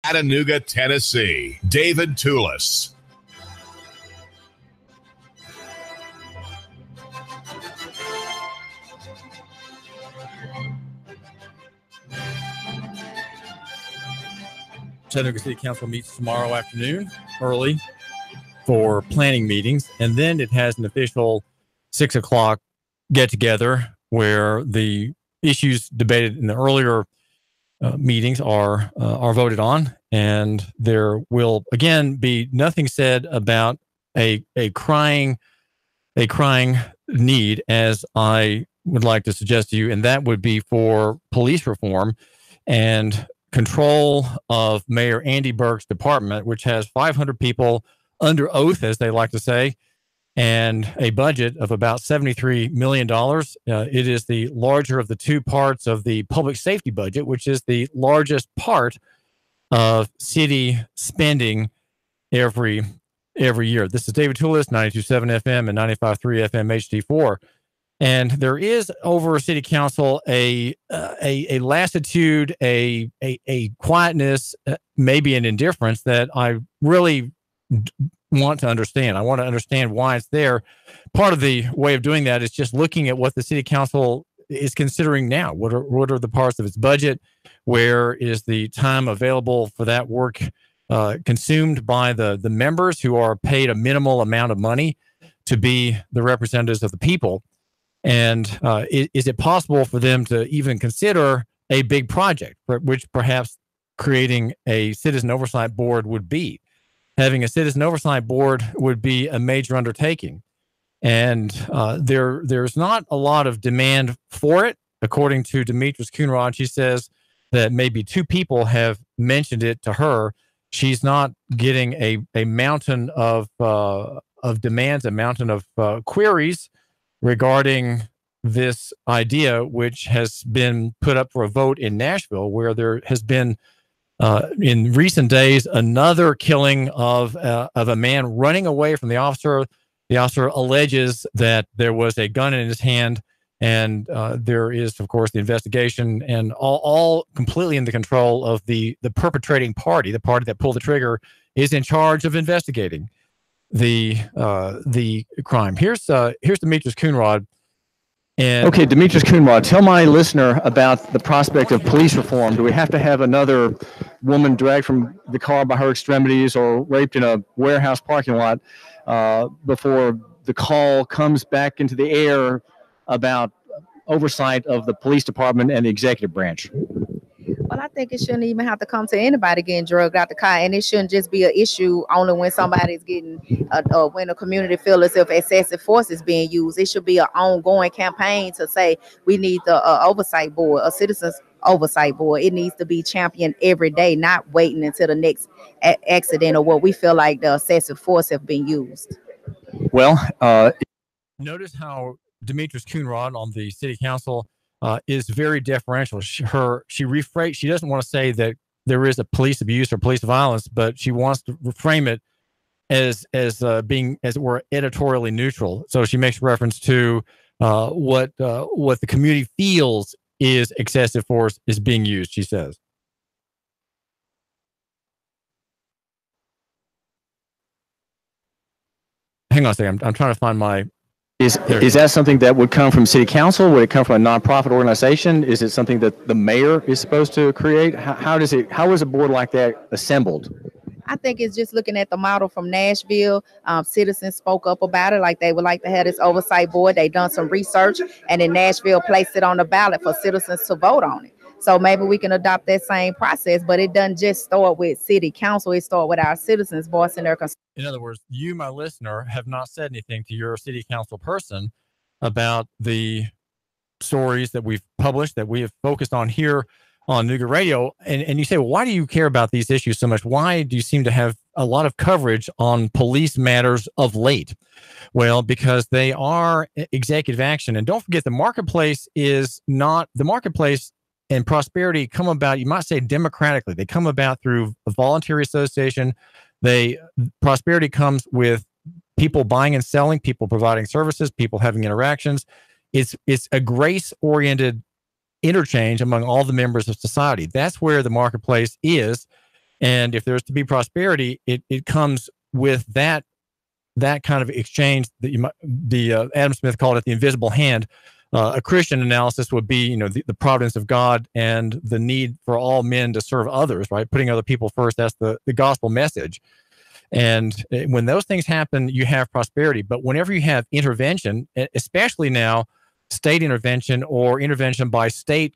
Chattanooga, Tennessee, David Toulis. Chattanooga City Council meets tomorrow afternoon early for planning meetings, and then it has an official 6 o'clock get-together where the issues debated in the earlier meetings are voted on, and there will again be nothing said about a crying need, as I would like to suggest to you, and that would be for police reform and control of Mayor Andy Berke's department, which has 500 people under oath, as they like to say, and a budget of about $73 million. It is the larger of the two parts of the public safety budget, which is the largest part of city spending every year. This is David Toulis, 92.7 FM and 95.3 FM HD4. And there is over City Council a lassitude, a quietness, maybe an indifference that I really want to understand. I want to understand why it's there. Part of the way of doing that is just looking at what the City Council is considering now. What are the parts of its budget? Where is the time available for that work consumed by the members who are paid a minimal amount of money to be the representatives of the people? And is it possible for them to even consider a big project, which perhaps creating a citizen oversight board would be? Having a citizen oversight board would be a major undertaking. And there's not a lot of demand for it. According to Demetrius Coonrod, she says that maybe two people have mentioned it to her. She's not getting a mountain of demands, a mountain of queries regarding this idea, which has been put up for a vote in Nashville, where there has been in recent days another killing of a man running away from the officer. The officer alleges that there was a gun in his hand, and there is, of course, the investigation, and all completely in the control of the perpetrating party. The party that pulled the trigger is in charge of investigating the crime. Here's Demetrius Coonrod. Okay, Demetrius Coonrod, tell my listener about the prospect of police reform. Do we have to have another woman dragged from the car by her extremities or raped in a warehouse parking lot before the call comes back into the air about oversight of the police department and the executive branch? Well, I think it shouldn't even have to come to anybody getting drugged out the car, and it shouldn't just be an issue only when somebody's getting, when a community feels as if excessive force is being used. It should be an ongoing campaign to say we need the oversight board, a citizens oversight board. It needs to be championed every day, not waiting until the next accident or what we feel like the excessive force have been used. Well, notice how Demetrius Coonrod on the city council is very deferential. She doesn't want to say that there is a police abuse or police violence, but she wants to reframe it as being, as it were, editorially neutral. So she makes reference to what the community feels is excessive force is being used, she says. Hang on a second. I'm trying to find my... Is that something that would come from city council? Would it come from a nonprofit organization? Is it something that the mayor is supposed to create? How is a board like that assembled? I think it's just looking at the model from Nashville. Citizens spoke up about it, like they would like to have this oversight board. They done some research, and then Nashville placed it on the ballot for citizens to vote on it. So maybe we can adopt that same process, but it doesn't just start with city council. It starts with our citizens voicing their concerns. In other words, you, my listener, have not said anything to your city council person about the stories that we've published, that we have focused on here on Nooga Radio. And you say, well, why do you care about these issues so much? Why do you seem to have a lot of coverage on police matters of late? Well, because they are executive action. And don't forget, the marketplace and prosperity come about, you might say, democratically. They come about through a voluntary association. Prosperity comes with people buying and selling, people providing services, people having interactions. It's a grace-oriented interchange among all the members of society. That's where the marketplace is. And if there's to be prosperity, it comes with that kind of exchange that Adam Smith called it the invisible hand. A Christian analysis would be, the providence of God and the need for all men to serve others, right? Putting other people first. That's the gospel message. And when those things happen, you have prosperity. But whenever you have intervention, especially now, state intervention or intervention by state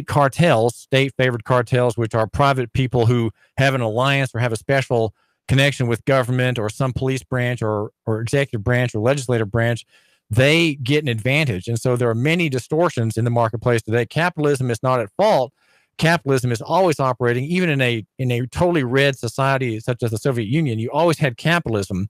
cartels, state-favored cartels, which are private people who have an alliance or have a special connection with government or some police branch or executive branch or legislative branch, they get an advantage. And so there are many distortions in the marketplace today. Capitalism is not at fault. Capitalism is always operating, even in a totally red society such as the Soviet Union. You always had capitalism.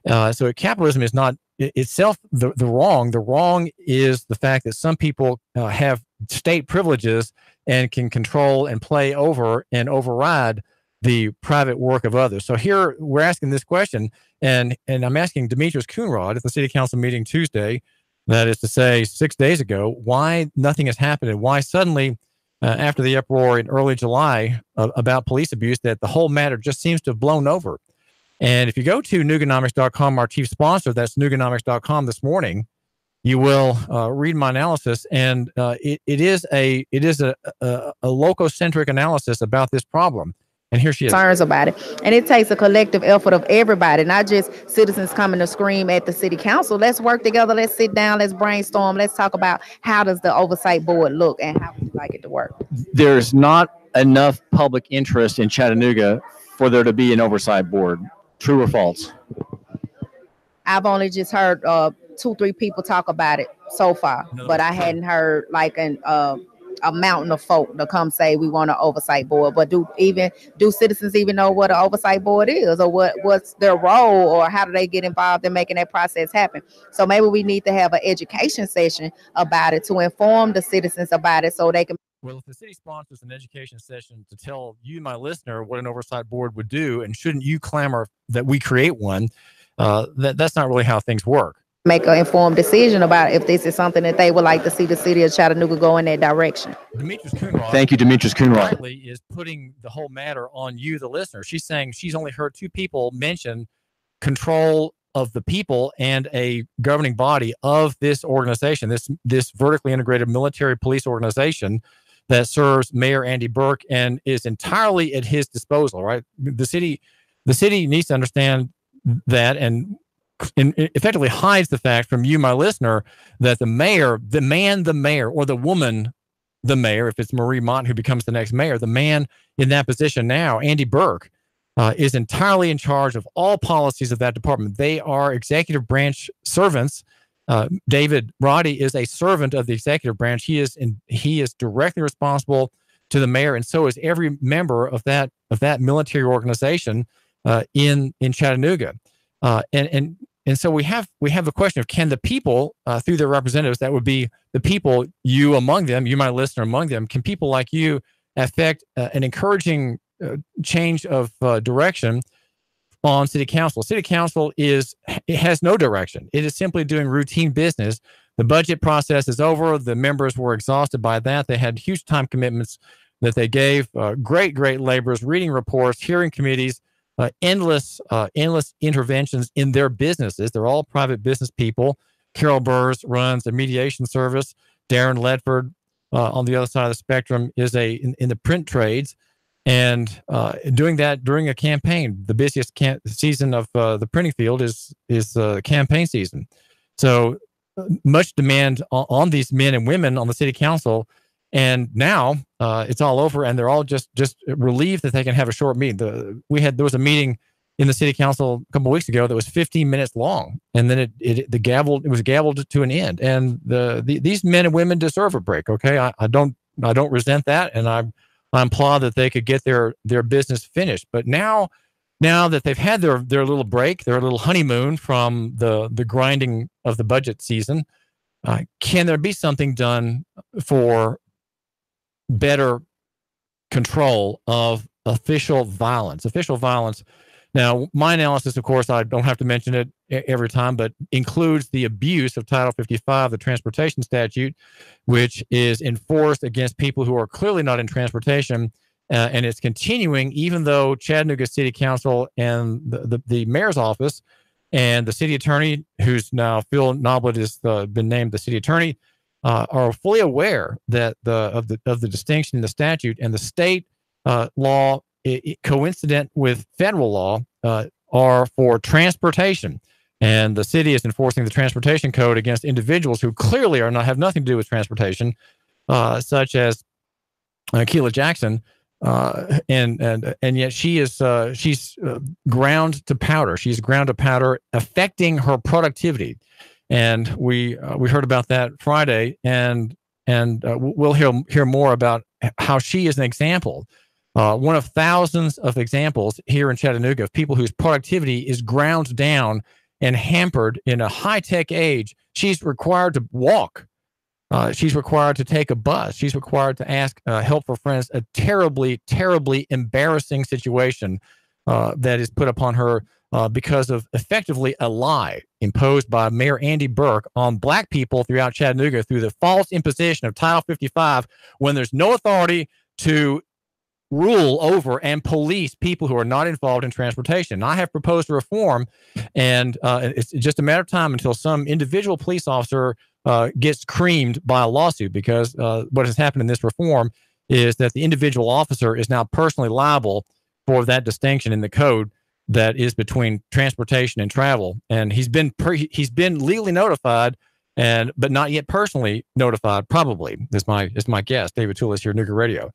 So capitalism is not itself the wrong. The wrong is the fact that some people have state privileges and can control and play over and override the private work of others. So here we're asking this question, and I'm asking Demetrius Coonrod at the City Council meeting Tuesday, that is to say 6 days ago, why nothing has happened and why suddenly after the uproar in early July about police abuse, that the whole matter just seems to have blown over. And if you go to Nuganomics.com, our chief sponsor, that's Nuganomics.com this morning, you will read my analysis. And it is a lococentric analysis about this problem. And here she is. Concerns about it. And it takes a collective effort of everybody, not just citizens coming to scream at the city council. Let's work together. Let's sit down. Let's brainstorm. Let's talk about how does the oversight board look and how would you like it to work. There's not enough public interest in Chattanooga for there to be an oversight board. True or false? I've only just heard 2-3 people talk about it so far, but I hadn't heard like a mountain of folk to come say we want an oversight board. But do citizens even know what an oversight board is, or what's their role, or how do they get involved in making that process happen? So maybe we need to have an education session about it to inform the citizens about it so they can. Well, if the city sponsors an education session to tell you, my listener, what an oversight board would do, and shouldn't you clamor that we create one, that's not really how things work. Make an informed decision about if this is something that they would like to see the city of Chattanooga go in that direction. Demetrius Coonrod, thank you, Demetrius Coonrod, is putting the whole matter on you, the listener. She's saying she's only heard 2 people mention control of the people and a governing body of this organization, this vertically integrated military police organization that serves Mayor Andy Berke and is entirely at his disposal. Right, the city needs to understand that and effectively hides the fact from you, my listener, that the mayor, or the woman, the mayor, if it's Marie Mott who becomes the next mayor, the man in that position now, Andy Berke, is entirely in charge of all policies of that department. They are executive branch servants. David Roddy is a servant of the executive branch. He is directly responsible to the mayor, and so is every member of that military organization in Chattanooga. And so we have the question of, can the people, through their representatives, that would be the people, you among them, you, my listener, among them, can people like you affect an encouraging change of direction on city council? City council has no direction. It is simply doing routine business. The budget process is over. The members were exhausted by that. They had huge time commitments that they gave, great labors, reading reports, hearing committees, endless interventions in their businesses. They're all private business people. Carol Burrs runs a mediation service. Darren Ledford, on the other side of the spectrum, is in the print trades, and doing that during a campaign. The busiest season of the printing field is campaign season. So much demand on these men and women on the city council. And now it's all over, and they're all just relieved that they can have a short meeting. There was a meeting in the city council a couple of weeks ago that was 15 minutes long, and then it was gavelled to an end. And these men and women deserve a break. Okay, I don't resent that, and I applaud that they could get their business finished. But now that they've had their little break, their little honeymoon from the grinding of the budget season, can there be something done for better control of official violence? Now, my analysis, of course, I don't have to mention it every time, but includes the abuse of Title 55, the transportation statute, which is enforced against people who are clearly not in transportation and it's continuing, even though Chattanooga City Council and the mayor's office and the city attorney, who's now Phil Noblet, has been named the city attorney, are fully aware that of the distinction in the statute and the state law, coincident with federal law, are for transportation. And the city is enforcing the transportation code against individuals who clearly have nothing to do with transportation, such as Keila Jackson, and yet she's ground to powder. She's ground to powder, affecting her productivity. And we heard about that Friday, and we'll hear more about how she is an example. One of thousands of examples here in Chattanooga of people whose productivity is ground down and hampered in a high-tech age. She's required to walk. She's required to take a bus. She's required to ask help for friends. A terribly, terribly embarrassing situation that is put upon her because of effectively a lie imposed by Mayor Andy Berke on Black people throughout Chattanooga through the false imposition of Title 55, when there's no authority to rule over and police people who are not involved in transportation. I have proposed a reform, and it's just a matter of time until some individual police officer gets creamed by a lawsuit, because what has happened in this reform is that the individual officer is now personally liable for that distinction in the code that is between transportation and travel. And he's been legally notified, but not yet personally notified. Probably is my guess. David Toulis here, Nooga Radio.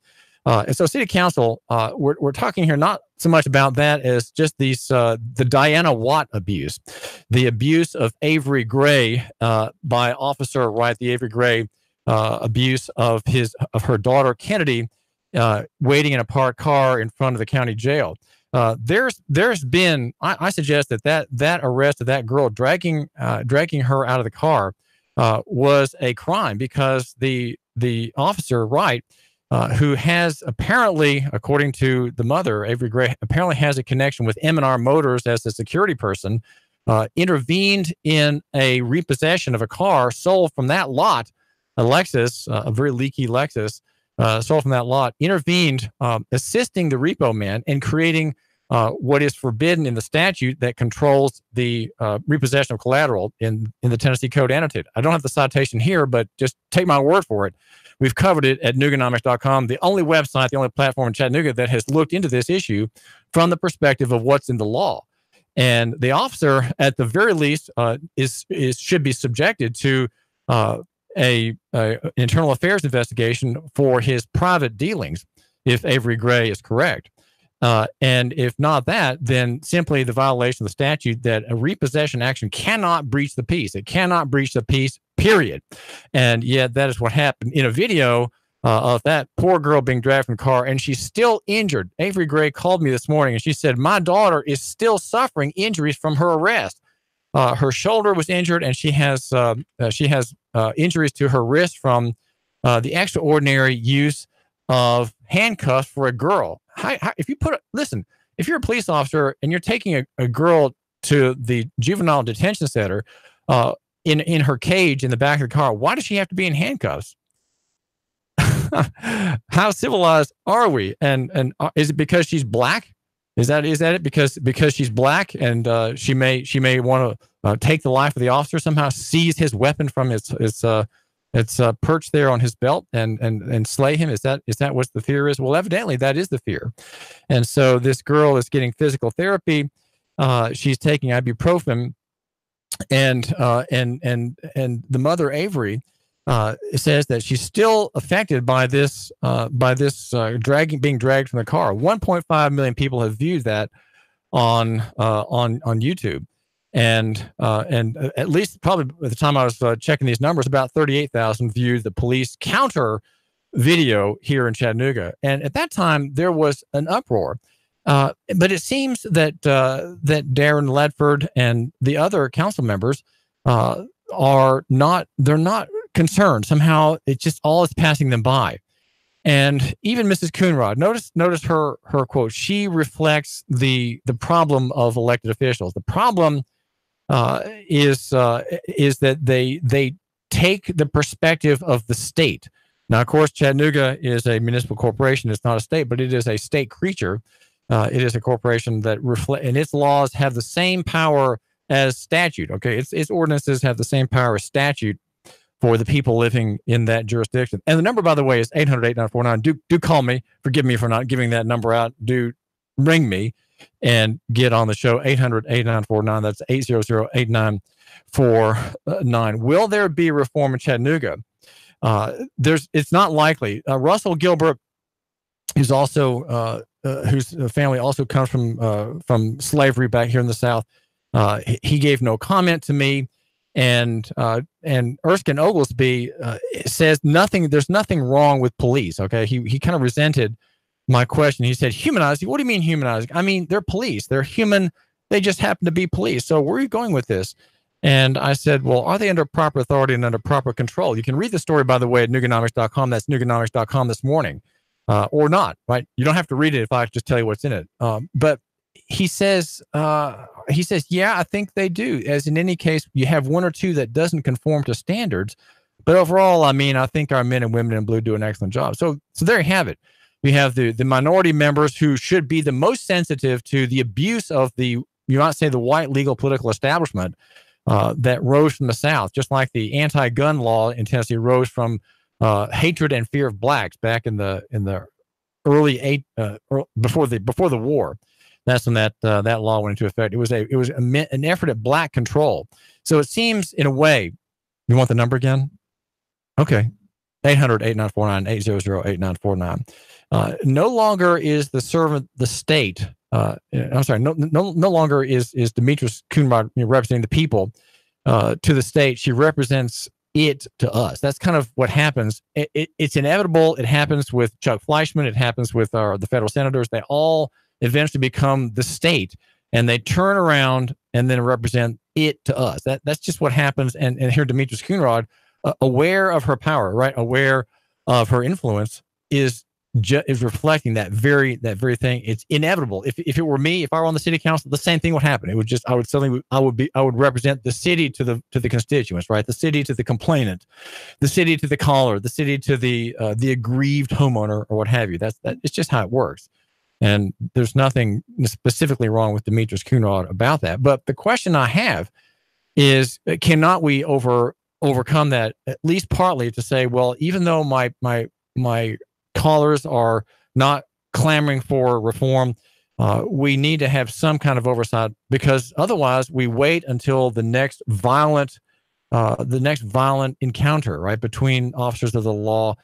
And so City Council, we're talking here not so much about that as just the Diana Watt abuse, the abuse of Avery Gray by Officer Wright, the Avery Gray abuse of her daughter Kennedy, waiting in a parked car in front of the county jail. There's been, I suggest that arrest of that girl, dragging her out of the car, was a crime, because the officer Wright, who has apparently, according to the mother, Avery Gray, apparently has a connection with M&R Motors as a security person, intervened in a repossession of a car sold from that lot, a Lexus, a very leaky Lexus, sold from that lot, intervened, assisting the repo man in creating what is forbidden in the statute that controls the repossession of collateral in the Tennessee Code Annotated. I don't have the citation here, but just take my word for it. We've covered it at Nooganomics.com, the only website, the only platform in Chattanooga that has looked into this issue from the perspective of what's in the law. And the officer, at the very least, should be subjected to an internal affairs investigation for his private dealings, if Avery Gray is correct. And if not that, then simply the violation of the statute that a repossession action cannot breach the peace. It cannot breach the peace, period. And yet that is what happened in a video of that poor girl being dragged from the car, and she's still injured. Avery Gray called me this morning, and she said, my daughter is still suffering injuries from her arrest. Her shoulder was injured, and she has injuries to her wrist from the extraordinary use of handcuffs for a girl. If you're a police officer and you're taking a girl to the juvenile detention center in her cage in the back of the car, why does she have to be in handcuffs? How civilized are we? And is it because she's black? Is that it? Because she's black and she may want to take the life of the officer, somehow seize his weapon from its perched there on his belt and slay him? Is that what the fear is? Well, evidently that is the fear. And so this girl is getting physical therapy. She's taking ibuprofen, and the mother, Avery, says that she's still affected by this being dragged from the car. 1.5 million people have viewed that on YouTube. And at least probably at the time I was checking these numbers, about 38,000 viewed the police counter video here in Chattanooga. And at that time, there was an uproar. But it seems that Darren Ledford and the other council members they're not concerned. Somehow it just all is passing them by. And even Mrs. Coonrod, notice her quote. She reflects the problem of elected officials. The problem is that they take the perspective of the state. Now, of course, Chattanooga is a municipal corporation. It's not a state, but it is a state creature. It is a corporation that and its laws have the same power as statute. Okay, its ordinances have the same power as statute for the people living in that jurisdiction. And the number, by the way, is 800-8949. Do call me. Forgive me for not giving that number out. Do ring me and get on the show. 800-8949. That's 800-8949. Will there be reform in Chattanooga? It's not likely. Russell Gilbert, who's also whose family also comes from slavery back here in the South, he gave no comment to me, and Erskine Oglesby says nothing. There's nothing wrong with police. Okay, he kind of resented my question. He said, "Humanizing? What do you mean humanizing? I mean, they're police. They're human. They just happen to be police. So where are you going with this?" And I said, well, are they under proper authority and under proper control? You can read the story, by the way, at Nuganomics.com. That's Nuganomics.com this morning, or not, right? You don't have to read it if I just tell you what's in it. But he says, yeah, I think they do. As in any case, you have one or two that doesn't conform to standards. But overall, I mean, I think our men and women in blue do an excellent job. So there you have it. We have the minority members who should be the most sensitive to the abuse of you might say, the white legal political establishment that rose from the South, just like the anti-gun law in Tennessee rose from hatred and fear of blacks back in the early before the war. That's when that law went into effect. It was an effort at black control. So it seems, in a way, you want the number again? Okay, 800-8949, 800-8949. No longer is the servant the state. I'm sorry. No longer is Demetrius Coonrod representing the people to the state. She represents it to us. That's kind of what happens. It's inevitable. It happens with Chuck Fleischman. It happens with the federal senators. They all eventually become the state, and they turn around and then represent it to us. That's just what happens. And here, Demetrius Coonrod, aware of her power, right, aware of her influence, is reflecting that very thing. It's inevitable. If it were me, if I were on the city council, the same thing would happen. It would just, I would represent the city to the constituents, right? The city to the complainant, the city to the caller, the city to the aggrieved homeowner or what have you. It's just how it works. And there's nothing specifically wrong with Demetrius Coonrod about that. But the question I have is, cannot we overcome that, at least partly, to say, well, even though my callers are not clamoring for reform, we need to have some kind of oversight, because otherwise we wait until the next violent encounter, right, between officers of the law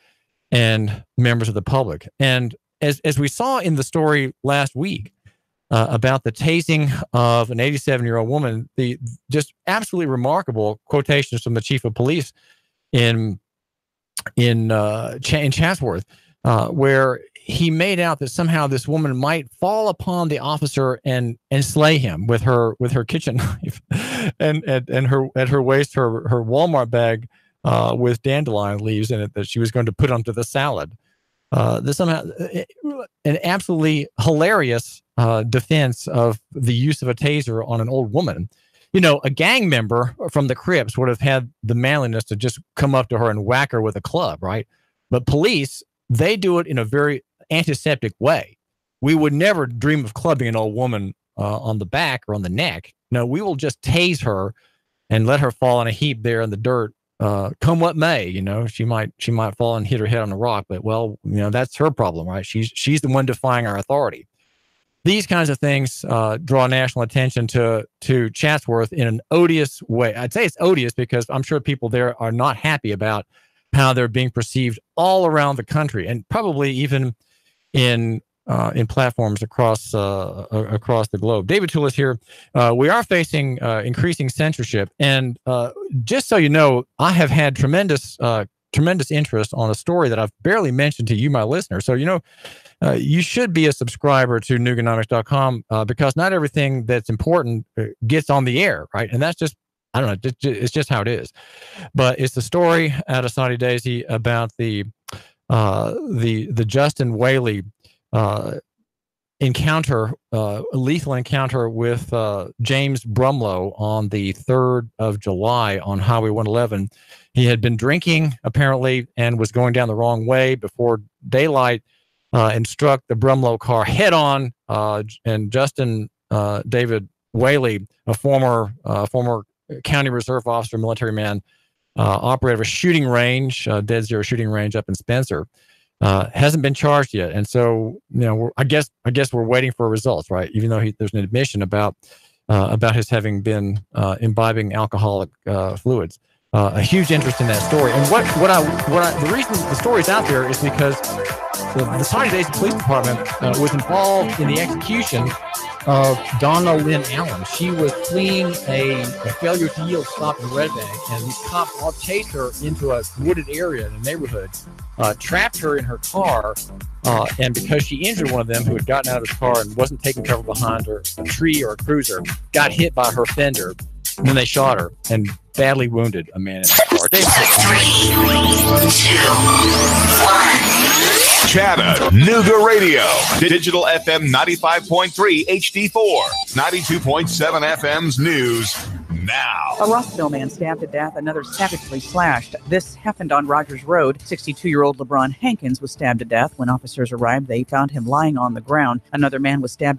and members of the public. And as we saw in the story last week about the tasing of an 87-year-old woman, the just absolutely remarkable quotations from the chief of police in Chatsworth, where he made out that somehow this woman might fall upon the officer and slay him with her kitchen knife, and at her waist her Walmart bag with dandelion leaves in it that she was going to put onto the salad. This somehow an absolutely hilarious defense of the use of a taser on an old woman. You know, a gang member from the Crips would have had the manliness to just come up to her and whack her with a club, right? But police, they do it in a very antiseptic way. We would never dream of clubbing an old woman on the back or on the neck. No, we will just tase her and let her fall in a heap there in the dirt. Come what may, you know, she might fall and hit her head on a rock, but well, you know, that's her problem, right? She's the one defying our authority. These kinds of things draw national attention to Chatsworth in an odious way. I'd say it's odious because I'm sure people there are not happy about how they're being perceived all around the country, and probably even in platforms across the globe. David Tool is here. We are facing increasing censorship, and just so you know, I have had tremendous interest on a story that I've barely mentioned to you, my listener. So, you know, you should be a subscriber to Nuganomics.com because not everything that's important gets on the air, right? And that's just, I don't know, it's just how it is. But it's the story out of Saudi Daisy about the Justin Whaley encounter, a lethal encounter with James Brumlow on the 3rd of July on Highway 111. He had been drinking, apparently, and was going down the wrong way before daylight and struck the Brumlow car head on. And Justin David Whaley, a former County Reserve officer, military man, operator of a shooting range, dead zero shooting range up in Spencer, hasn't been charged yet. And so, I guess we're waiting for results, right? Even though there's an admission about his having been imbibing alcoholic fluids. A huge interest in that story. And the reason the story's out there is because the Pawnee Days Police Department was involved in the execution of Donna Lynn Allen. She was fleeing a failure to yield stop in Red Bank, and these cops all chased her into a wooded area in the neighborhood, trapped her in her car, and because she injured one of them who had gotten out of his car and wasn't taking cover behind her, a tree or a cruiser, got hit by her fender. And then they shot her and badly wounded a man in the car. 3, 2, 1. Chattanooga Radio. Digital FM 95.3 HD4. 92.7 FM's news now. A Rossville man stabbed to death, another savagely slashed. This happened on Rogers Road. 62-year-old LeBron Hankins was stabbed to death. When officers arrived, they found him lying on the ground. Another man was stabbed